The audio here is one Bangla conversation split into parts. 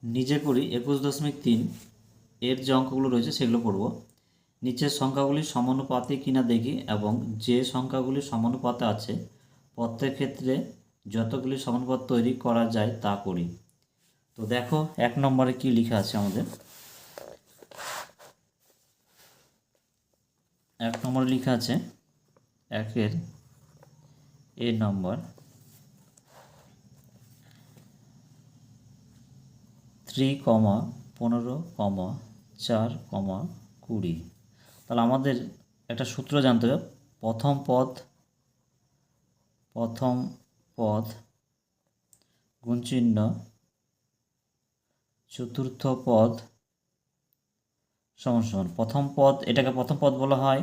নিজে করি 21.3 এর যে অঙ্কগুলো রয়েছে সেগুলো পড়ব। নিচের সংখ্যাগুলি সমানুপাতে কিনা দেখি এবং যে সংখ্যাগুলি সমানুপাতে আছে প্রত্যেক ক্ষেত্রে যতগুলি সমানুপাত তৈরি করা যায় তা করি। তো দেখো 1 নম্বরে কি লেখা আছে আমাদের। 1 নম্বরে লেখা আছে 1-এর এ নম্বর 3, 15, 4, 20। তাহলে আমাদের একটা সূত্র জানতে হবে। প্রথম পদ গুণ চিহ্ন চতুর্থ পদ সমান সমান। প্রথম পদ এটাকে প্রথম পদ বলা হয়,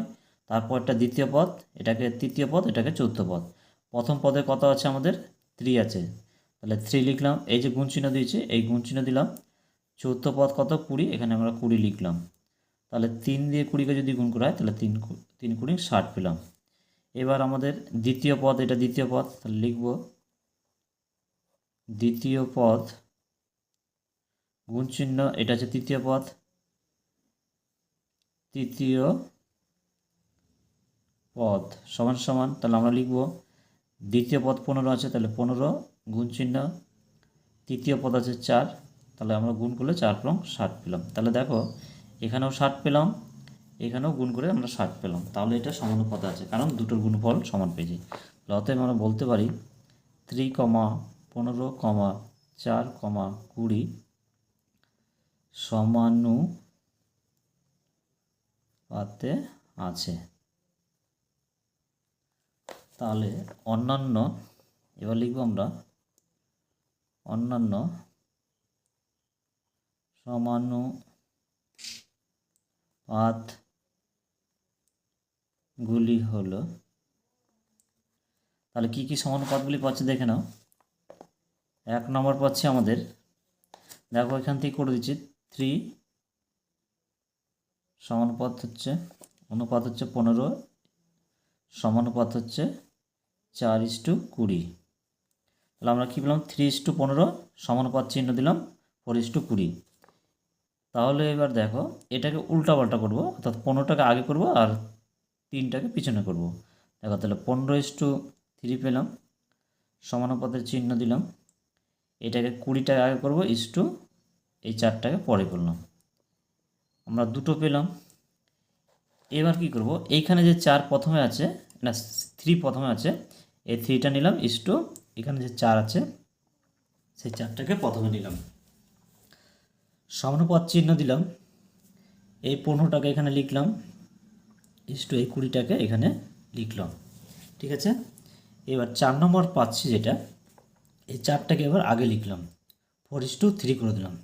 তারপর এটা দ্বিতীয় পদ, এটাকে তৃতীয় পদ, এটাকে চতুর্থ পদ। প্রথম পদে কত আছে আমাদের 3 আছে, তাহলে 3 লিখলাম। এই যে গুণ চিহ্ন দিয়েছে এই গুণ চিহ্ন দিলাম। চতুর্থ পদ কত 20, এখানে আমরা 20 লিখলাম। তাহলে 3 দিয়ে 20কে যদি গুণ করা হয় তাহলে 3 20 60 পেলাম। এবার আমাদের দ্বিতীয় পদ, এটা দ্বিতীয় পদ, তাহলে লিখব দ্বিতীয় পদ গুণ চিহ্ন এটা হচ্ছে তৃতীয় পদ, তৃতীয় পদ সমান সমান। তাহলে আমরা লিখব দ্বিতীয় পদ 15 আছে, তাহলে 15 গুণ চিহ্ন তৃতীয় পদ আছে 4, তাহলে আমরা গুণ করলে 4 এবং 60 পেলাম। তাহলে দেখো এখানেও 60 পেলাম, এখানেও গুণ করে আমরা 60 পেলাম। তাহলে এটা সমানুপাতে আছে, কারণ দুটোর গুণফল সমান পেয়েছি। অতএব আমরা বলতে পারি 3, 15, 4, 20 সমানুপাতে আছে। তাহলে অন্যান্য, এবার লিখব আমরা অন্যান্য সমানুপাতগুলি হলো, তাহলে কি কি সমানুপাতগুলি পাচ্ছি দেখে নাও। 1 নম্বর পাচ্ছি আমাদের, দেখো এখান থেকে করে দিচ্ছি 3 সমানুপাত হচ্ছে অনুপাত হচ্ছে 15, সমানুপাত হচ্ছে 4:20। তাহলে আমরা কী পেলাম 3:15 সমানুপাত চিহ্ন দিলাম 4:20। তাহলে এবার দেখো এটাকে উল্টাপাল্টা করবো, অর্থাৎ 15টাকে আগে করব আর 3টাকে পিছনে করব। দেখো তাহলে 15:3 পেলাম, সমানুপাতের চিহ্ন দিলাম। এটাকে 20টাকে আগে করব, এই 4টাকে পরে করলাম। আমরা দুটো পেলাম। এবার কি করব, এইখানে যে 4 প্রথমে আছে, না 3 প্রথমে আছে, এই 3টা নিলাম, এখানে যে 4 আছে সেই 4টাকে প্রথমে নিলাম, সমানুপাত চিহ্ন দিলাম। এই 15টাকে এখানে লিখলাম, এই 20টাকে এখানে লিখলাম। ঠিক আছে। এবার 4 নম্বর পাচ্ছি যেটা, এই 4টাকে এবার আগে লিখলাম, 4:3 করে দিলাম।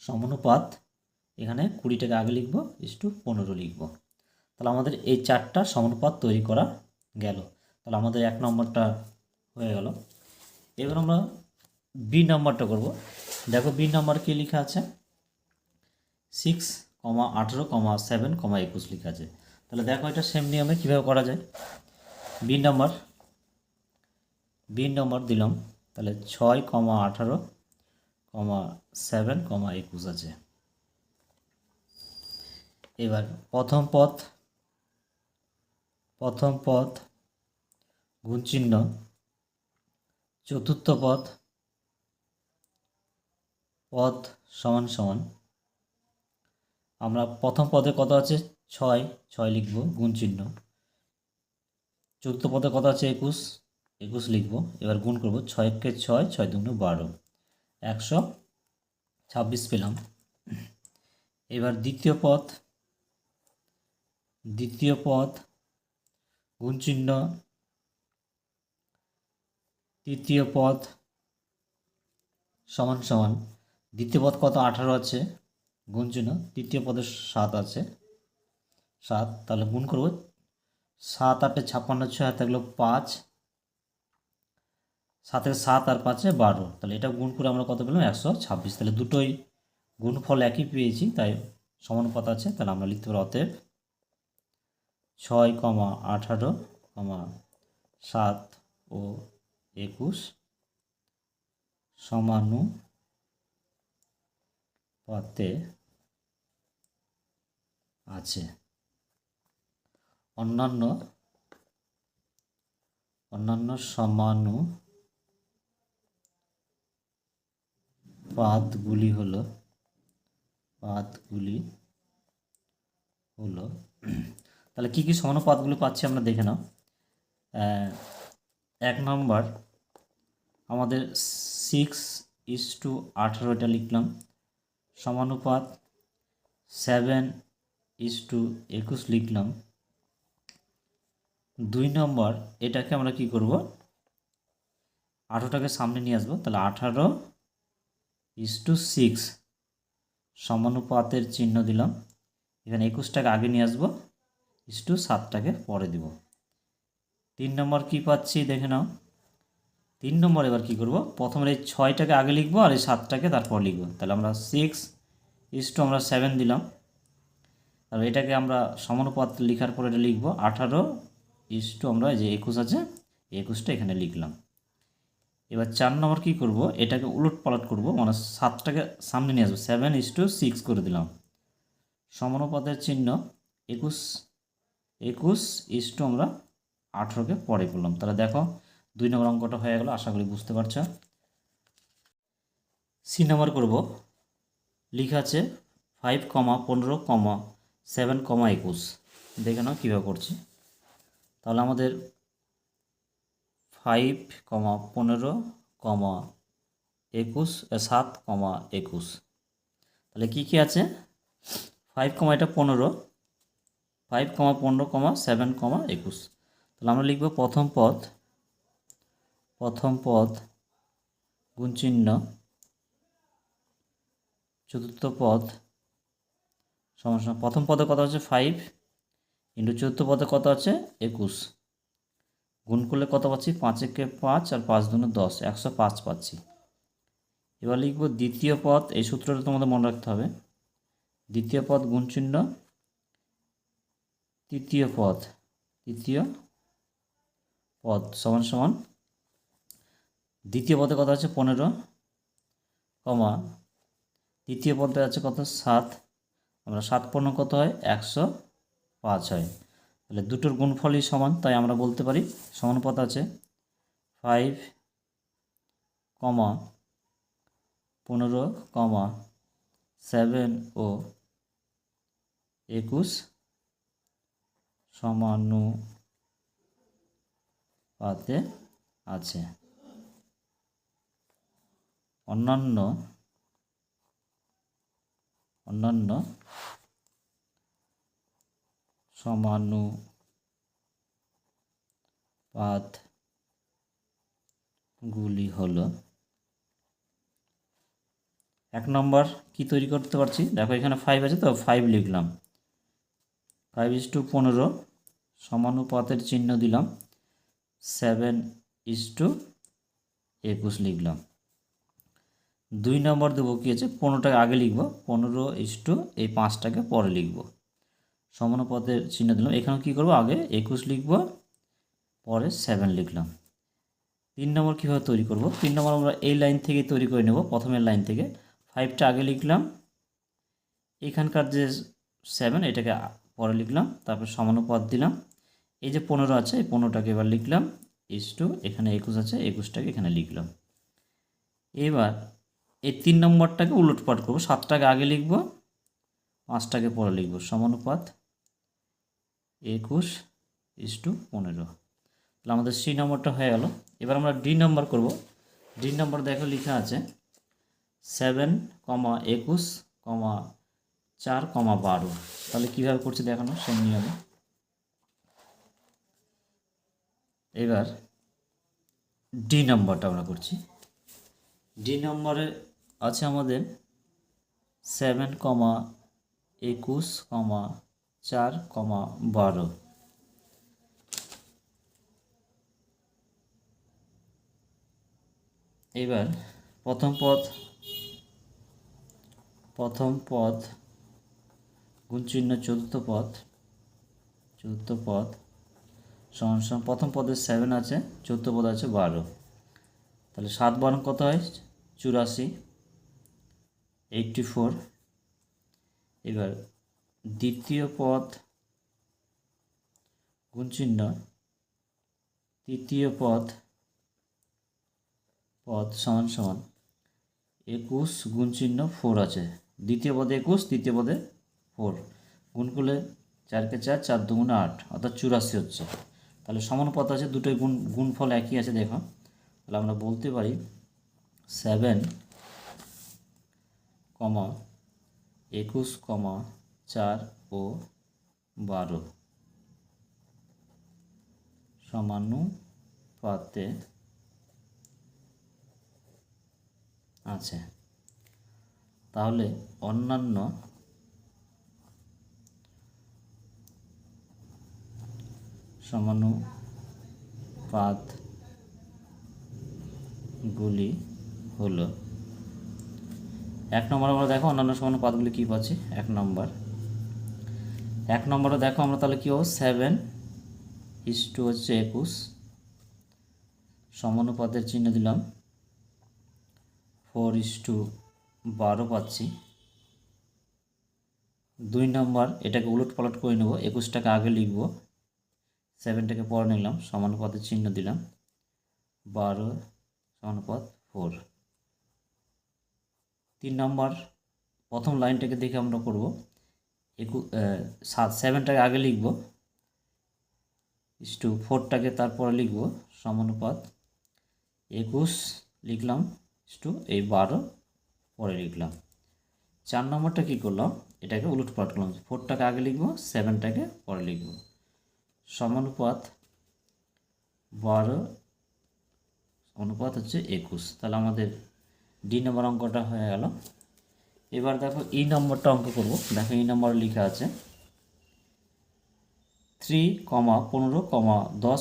সমানুপাত এখানে 20টাকে আগে লিখব, 15 লিখব। তাহলে আমাদের এই 4টা সমানুপাত তৈরি করা গেল। তাহলে আমাদের 1 নম্বরটা হয়ে গেল। এবার আমরা বি নাম্বারটা করব। দেখো বি নাম্বার কি লেখা আছে, 6, 18, 7, 21 লেখা আছে। তাহলে দেখো এটা সেম নিয়মে কীভাবে করা যায়। বি নাম্বার দিলাম, তাহলে 6, 18, 7, 21 আছে। এবার প্রথম পদ গুণ চিহ্ন চতুর্থ পদ সমান সমান। আমরা প্রথম পদে কত আছে 6 লিখব গুণ চিহ্ন, চতুর্থ পদে কত আছে 21 লিখব। এবার গুণ করব, 6 কে 6, 6 দুগুণে 12, 126 পেলাম। এবার দ্বিতীয় পদ গুণ চিহ্ন তৃতীয় পদ সমান সমান। দ্বিতীয় পদ কত 18 আছে, গুণ চিহ্ন তৃতীয় পদের 7 আছে, 7, তাহলে গুণ করব। 7 8 56, 6 থাকলো 5, 7 7 আর 5 12, তাহলে এটা গুণ করে আমরা কত পেলাম 126। তাহলে দুটোই গুণফল একই পেয়েছি, তাই সমানুপাত আছে। তাহলে আমরা লিখতে পারি অতএব 6, 18, 7 ও 21 সমানুপাতে পাতে আছে। অন্যান্য সমানুপাতগুলি হলো তাহলে কি কি সমানুপাতগুলি পাচ্ছি আমরা দেখে নাও। 1 নম্বর আমাদের 6:18 এটা লিখলাম, সমানুপাত 7:21 লিখলাম। 2 নম্বর এটাকে আমরা কি করব, 18টাকে সামনে নিয়ে আসবো, তাহলে 18:6 সমানুপাতের চিহ্ন দিলাম, এখানে 21টাকে আগে নিয়ে আসবো, 7টাকে পরে দিব। 3 নম্বর কি পাচ্ছি দেখে নাও। 3 নম্বর এবার কি করব, প্রথমে এই 6টাকে আগে লিখবো আর এই 7টাকে তারপর লিখবো, তাহলে আমরা 6:আমরা 7 দিলাম। আর এটাকে আমরা সমানুপাত লেখার পর এটা লিখবো 18 আমরা যে 21 আছে 21টা এখানে লিখলাম। এবার 4 নম্বর কি করব, এটাকে উলট পালট করব, মানে 7টাকে সামনে নিয়ে আসবো, 7:6 করে দিলাম। সমানুপাতের চিহ্ন 21 আমরা 18কে পরে করলাম। তাহলে দেখো 2 নম্বর অঙ্কটা হয়ে গেল, আশা করি বুঝতে পারছো। সি নম্বর করব, লেখা আছে 5, 15, 7, 21। দেখে নাও কীভাবে করছি। তাহলে আমাদের 5, 15, 21, 7, 21। তাহলে কি কি আছে, 5, এটা 15, 5, 15, 7, 21। তাহলে আমরা লিখব প্রথম পদ গুণ চিহ্ন চতুর্থ পদ সমান সমান, প্রথম পদে কত আছে 5 ইন্টু চতুর্থ পদে কত আছে 21, গুণ করলে কত পাচ্ছি 5 × 5 আর 5 × 10, 105 পাচ্ছি। এবার লিখব দ্বিতীয় পদ, এই সূত্রটা তোমাদের মনে রাখতে হবে। দ্বিতীয় পদ গুণ চিহ্ন তৃতীয় পদ সমান সমান, দ্বিতীয় পদে কত আছে 15, তৃতীয় পদে আছে কত 7, আমরা 7 15 কত হয় 105 হয়। তাহলে দুটোর গুণফলই সমান, তাই আমরা বলতে পারি সমানুপাত আছে 5, 15, 7 ও 21 সমানুপাতে আছে। অন্যান্য সমানুপাতগুলি হলো, 1 নম্বর কি তৈরি করতে পারছি, দেখো এখানে 5 আছে তো 5 লিখলাম, 5:15 সমানুপাতের চিহ্ন দিলাম, 7:21 লিখলাম। 2 নম্বর দেবো কি আছে, 15টাকে আগে লিখব, 15 এই 5টাকে পরে লিখব, সমানুপাতের চিহ্ন দিলাম। এখানে কি করব, আগে 21 লিখব, পরে 7 লিখলাম। 3 নম্বর কীভাবে তৈরি করব, 3 নম্বর আমরা এই লাইন থেকে তৈরি করে নেব, প্রথমের লাইন থেকে 5টা আগে লিখলাম, এখানকার যে 7 এটাকে পরে লিখলাম, তারপর সমানুপাত দিলাম। এই যে 15 আছে এই 15টাকে এবার লিখলাম, এখানে 21 আছে 21টাকে এখানে লিখলাম। এবার এই 3 নম্বরটাকে উলটপাট করব, 7টাকে আগে লিখব, 5টাকে পরে লিখব, সমানুপাত 21:15। তাহলে আমাদের সি নম্বরটা হয়ে গেল। এবার আমরা ডি নম্বর করব। ডি নম্বর দেখো লেখা আছে 7, 21, 4, 12। তাহলে কীভাবে করছি দেখানো সেম নিয়মে। এবার ডি নম্বরটা আমরা করছি। ডি নম্বরে আছে আমাদের 7, 21, 4, 12। এবার প্রথম পদ গুণ চিহ্ন চতুর্থ পদ সমান সমান, প্রথম পদে 7 আছে, চতুর্থ পদ আছে 12। তাহলে 7 12 কত হয় 84, 84 এবার দ্বিতীয় পদ গুণ চিহ্ন তৃতীয় পদ সমান সমান 21 গুণ চিহ্ন 4 আছে। দ্বিতীয় পদে 21, তৃতীয় পদে 4, গুণ করলে 4 কে 4, 4 দুগুণে 8, অর্থাৎ 84 হচ্ছে। তাহলে সমানুপাত আছে, দুটোই গুণফল একই আছে। দেখো, তাহলে আমরা বলতে পারি 7, 21, 4 ও 12 সমানুপাতে আছে। তাহলে অন্যান্য সমানুপাতগুলি হলো, 1 নম্বর আমরা দেখো অন্যান্য সমানুপাতগুলি কী পাচ্ছি। 1 নম্বরে দেখো আমরা তাহলে কী হবো, 7:2 হচ্ছে 21, সমানুপাতের চিহ্ন দিলাম, 4:12 পাচ্ছি। 2 নম্বর, এটাকে উলট পালট করে নেব, 21টাকে আগে লিখব, 7টাকে পরে নিলাম, সমানুপাতের চিহ্ন দিলাম, 12 সমানুপাত 4। 3 নম্বর, প্রথম লাইনটাকে দেখে আমরা করব, 7টাকে আগে লিখব, 4টাকে তারপরে লিখব, সমানুপাত 21 লিখলাম, এই 12 পরে লিখলাম। 4 নম্বরটা কী করলাম, এটাকে উলট পালট করলাম, 4টাকে আগে লিখব, 7টাকে পরে লিখব, সমানুপাত 12 অনুপাত হচ্ছে 21। তাহলে আমাদের ডি নম্বর অঙ্কটা হয়ে গেল। এবার দেখো ই নম্বরটা অঙ্ক করব। দেখো ই নম্বর লেখা আছে 3, 15, 10,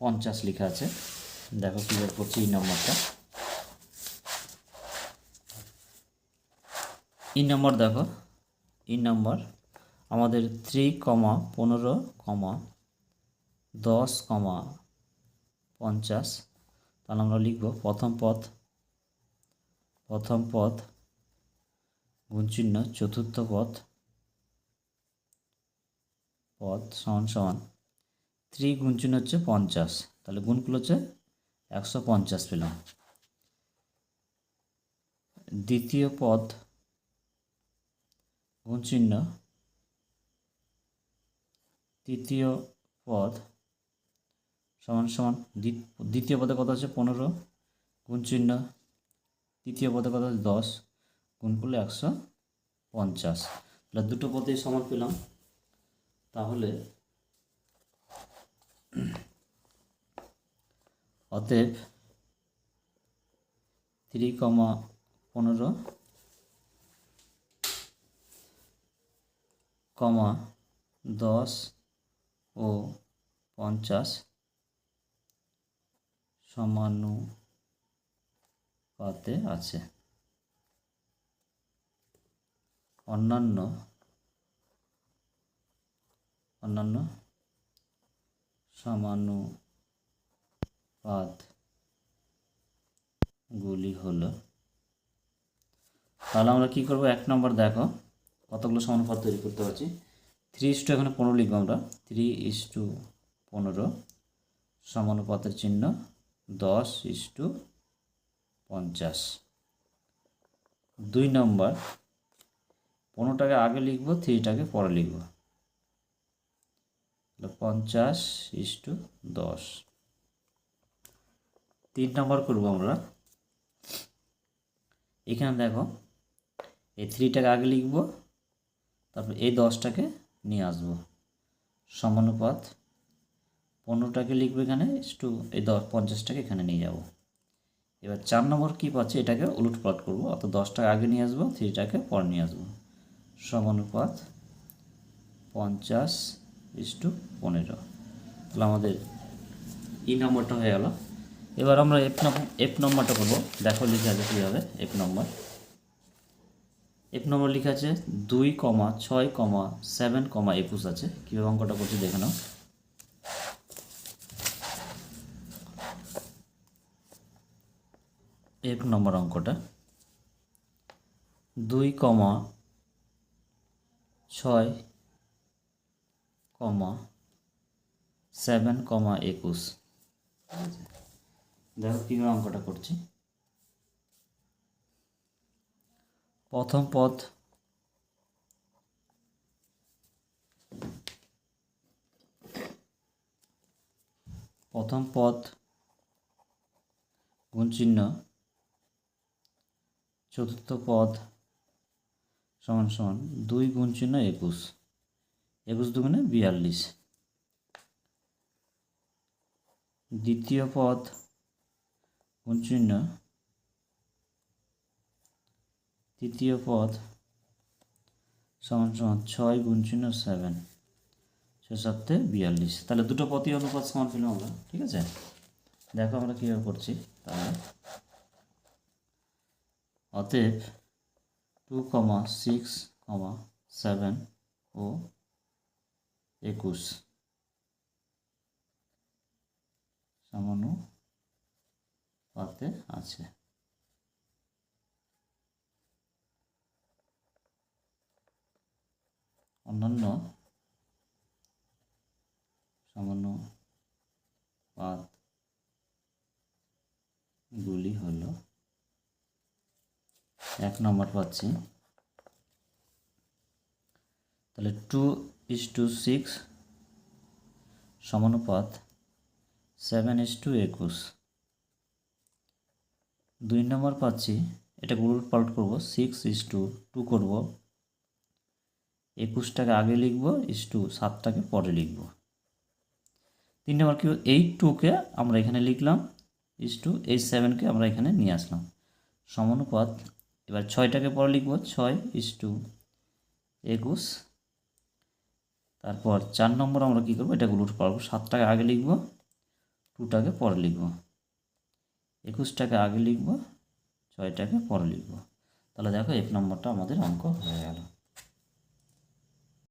50 লেখা আছে। দেখো কীভাবে করছি ই নম্বরটা। ই নম্বর দেখো, ই নম্বর আমাদের 3, 15, 10, 50। তাহলে আমরা লিখব প্রথম পদ গুণ চিহ্ন চতুর্থ পদ সমান সমান 3 গুণ চিহ্ন হচ্ছে 50, তাহলে গুণগুলো হচ্ছে 150 পেলাম। দ্বিতীয় পদ গুণ চিহ্ন তৃতীয় পদ সমান সমান দ্বিতীয় পদে কত আছে 15, গুণ চিহ্ন তৃতীয় পদে কত আছে 10, গুণ করলে 150। তাহলে দুটো পদেই সমান পেলাম। তাহলে অতএব 3, 15, 10 ও 50 সমানুপাতে আছে। অন্যান্য সমানুপাতগুলি হলো, তাহলে আমরা কী করব, 1 নম্বর দেখো কতগুলো সমানুপাত তৈরি করতে পারছি। 3:, এখানে 15 লিখবো আমরা, 3:15 সমানুপাতের চিহ্ন 10:50। 2 নম্বর, 15টাকে আগে লিখব, 3টাকে পরে লিখব, 50:10। 3 নম্বর করব আমরা, এখানে দেখো এই 3টাকে আগে লিখব, তারপর এই 10টাকে নিয়ে আসব, সমানুপাত 15টাকে লিখবো এখানে, এই 50টাকে এখানে নিয়ে যাব। এবার 4 নম্বর কী পাচ্ছি, এটাকে উলট পালট করবো, অর্থাৎ 10টাকে আগে নিয়ে আসবো, 3টাকে পরে নিয়ে আসবো, সমানুপাত 50:15। তাহলে আমাদের ই নম্বরটা হয়ে গেল। এবার আমরা এফ নম্বরটা করবো। দেখো লিখে আছে কীভাবে। এফ নম্বর লিখে আছে 2, 6, 7, 21 আছে। কীভাবে অঙ্কটা করছি দেখে নাও। এফ নম্বর অঙ্কটা 2, 6, 7, 21। দেখো কীভাবে অঙ্কটা করছি। প্রথম পদ গুণ চিহ্ন, চতুর্থ পদ সমান সমান 2 গুণ চিহ্ন 21, 21 দুগুণে 42। দ্বিতীয় পদ গুণ চিহ্ন, তৃতীয় পদ সমান সমান 6 গুণ চিহ্ন 7, 6 7 42। তাহলে দুটো পদই অনুপাত সমান পেলাম আমরা। ঠিক আছে, দেখো আমরা কীভাবে করছি। তাহলে অতএব 2, 6, 7 ও 21 সমানুপাতে আছে। অন্যান্য সমানুপাতগুলি হলো, 1 নম্বর পাচ্ছি, তাহলে 2:6 সমানুপাত 7:21। 2 নম্বর পাচ্ছি, এটা উলট পালট করবো, 6:2 করব, 21টাকে আগে লিখব, 7টাকে পরে লিখব। 3 নম্বর কি, এই 2কে আমরা এখানে লিখলাম, এই 7কে আমরা এখানে নিয়ে আসলাম, সমানুপাত। এবার 6টাকে পরে লিখব, 6:21। তারপর 4 নম্বর আমরা কী করবো, এটা উলট পালট, 7টাকে আগে লিখব, 2টাকে পরে লিখব, 21টাকে আগে লিখব, 6টাকে পরে লিখব। তাহলে দেখো 1 নম্বরটা আমাদের অঙ্ক হয়ে গেল।